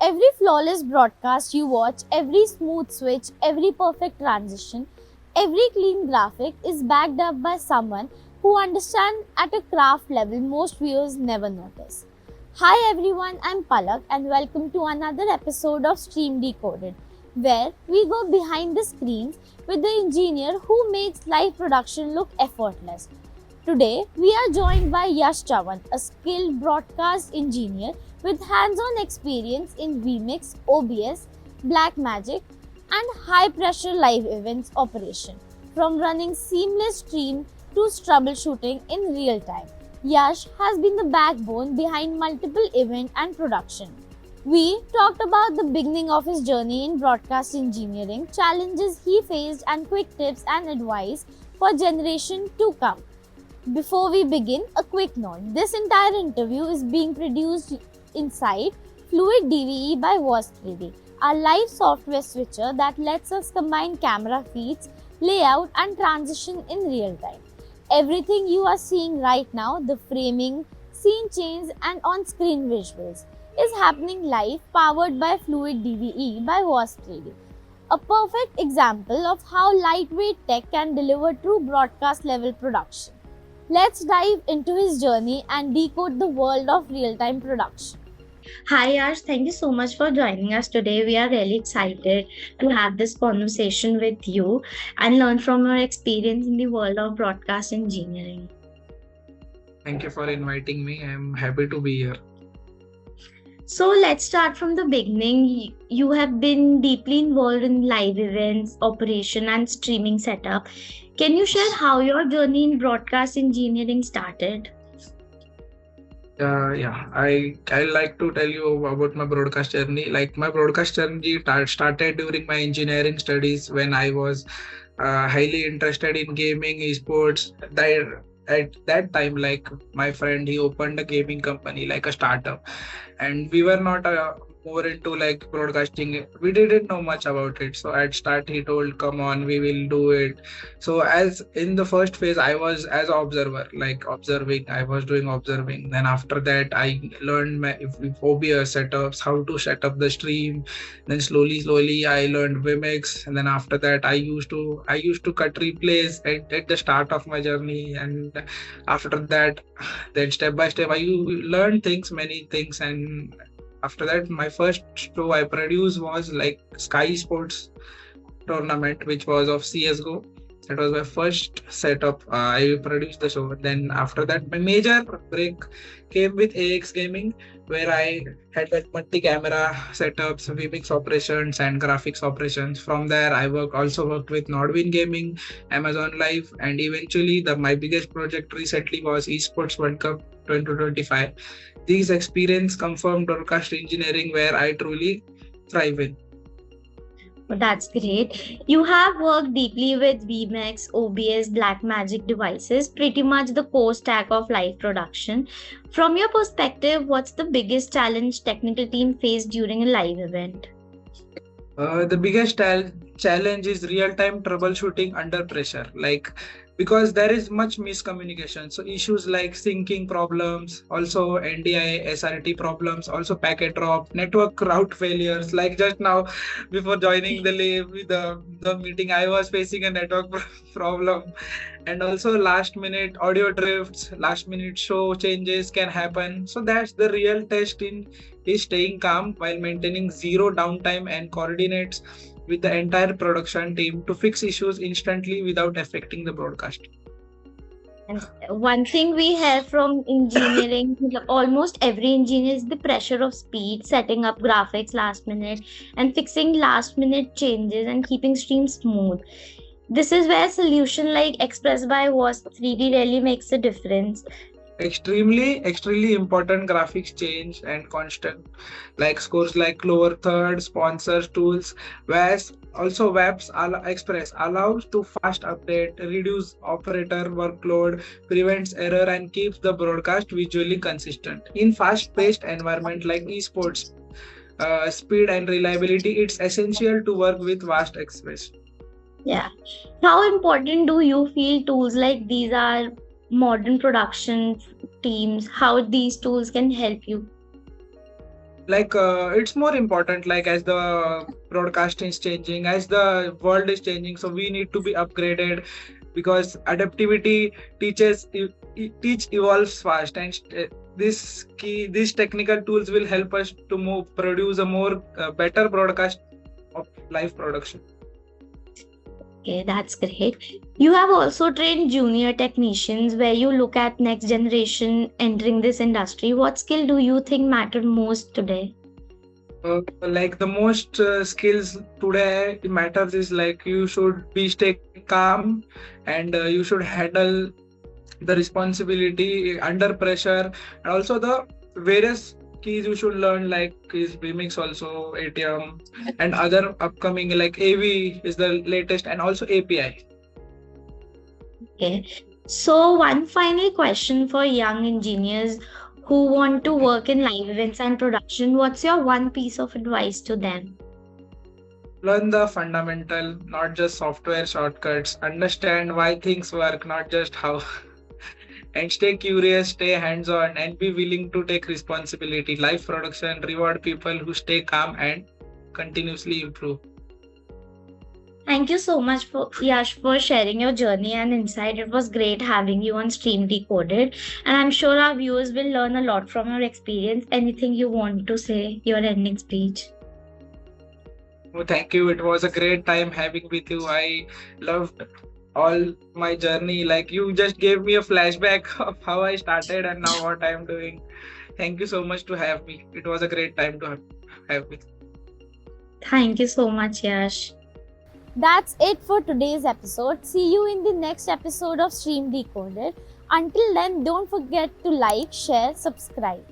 Every flawless broadcast you watch, every smooth switch, every perfect transition, every clean graphic is backed up by someone who understands at a craft level most viewers never notice. Hi everyone, I'm Palak and welcome to another episode of Stream Decoded, where we go behind the screens with the engineer who makes live production look effortless. Today, we are joined by Yash, a skilled broadcast engineer with hands-on experience in vMix, OBS, Blackmagic, and high-pressure live events operation. From running seamless stream to troubleshooting in real time, Yash has been the backbone behind multiple event and production. We talked about the beginning of his journey in broadcast engineering, challenges he faced, and quick tips and advice for generation to come. Before we begin, a quick note. This entire interview is being produced inside Fluid DVE by Voice3D, our live software switcher that lets us combine camera feeds, layout, and transition in real time. Everything you are seeing right now, the framing, scene change, and on-screen visuals, is happening live, powered by Fluid DVE by Voice3D. A perfect example of how lightweight tech can deliver true broadcast level production. Let's dive into his journey and decode the world of real-time production. Hi Yash, thank you so much for joining us today. We are really excited to have this conversation with you and learn from your experience in the world of broadcast engineering. Thank you for inviting me. I'm happy to be here. So let's start from the beginning. You have been deeply involved in live events, operation, and streaming setup. Can you share how your journey in broadcast engineering started? I like to tell you about my broadcast journey. Like my broadcast journey started during my engineering studies when I was highly interested in gaming, esports. At that time, like my friend, he opened a gaming company, like a startup, and we were not more into like broadcasting. We didn't know much about it. So at start, he told, "Come on, we will do it." So as in the first phase, I was as observer, like observing. I was doing observing. Then after that, I learned my if OBS setups, how to set up the stream. Then slowly, I learned vMix, and then after that, I used to cut replays at the start of my journey, and after that, then step by step, learn things, many things, and after that, my first show I produced was like Sky Sports tournament, which was of CS:GO. That was my first setup. I produced the show. Then after that, my major break came with AX Gaming, where I had like multi-camera setups, vMix operations, and graphics operations. From there, I also worked with Nodwin Gaming, Amazon Live, and eventually my biggest project recently was Esports World Cup 2025. These experience come from broadcast engineering, where I truly thrive in. That's great. You have worked deeply with vMix, OBS, Blackmagic devices, pretty much the core stack of live production. From your perspective, what's the biggest challenge technical team faced during a live event? The biggest challenge is real-time troubleshooting under pressure, like because there is much miscommunication. So issues like syncing problems, also NDI, SRT problems, also packet drop, network route failures. Like just now, before joining the meeting, I was facing a network problem, and also last minute audio drifts, last minute show changes can happen. So that's the real test in is staying calm while maintaining zero downtime and coordinates with the entire production team to fix issues instantly without affecting the broadcast. And one thing we have from engineering, almost every engineer, is the pressure of speed, setting up graphics last minute and fixing last minute changes and keeping streams smooth. This is where solution like Xpress by Voice3D really makes a difference. Extremely important graphics change and constant, like scores like lower third, sponsors, tools, whereas also Express allows to fast update, reduce operator workload, prevents error, and keeps the broadcast visually consistent. In fast-paced environment like esports, speed and reliability, it's essential to work with vast Express. Yeah. How important do you feel tools like these are modern production teams, how these tools can help you? It's more important, like as the broadcasting is changing, as the world is changing, so we need to be upgraded, because adaptivity teach evolves fast, and these technical tools will help us to produce a more better broadcast of live production. Okay, that's great. You have also trained junior technicians where you look at next generation entering this industry. What skill do you think matter most today? Like the most skills today matters is like you should be stay calm, and you should handle the responsibility under pressure, and also the various keys you should learn, like is vMix, also ATEM, and other upcoming like AV is the latest, and also API. Okay. So, one final question for young engineers who want to work in live events and production. What's your one piece of advice to them? Learn the fundamental, not just software shortcuts. Understand why things work, not just how. And stay curious, stay hands-on, and be willing to take responsibility. Live production reward people who stay calm and continuously improve. Thank you so much for Yash for sharing your journey and insight. It was great having you on Stream Decoded, and I'm sure our viewers will learn a lot from your experience. Anything you want to say, your ending speech? Oh, thank you. It was a great time having with you. I loved all my journey. Like you just gave me a flashback of how I started and now what I am doing. Thank you so much to have me. It was a great time to have with you. Thank you so much, Yash. That's it for today's episode. See you in the next episode of Stream Decoded. Until then, don't forget to like, share, subscribe.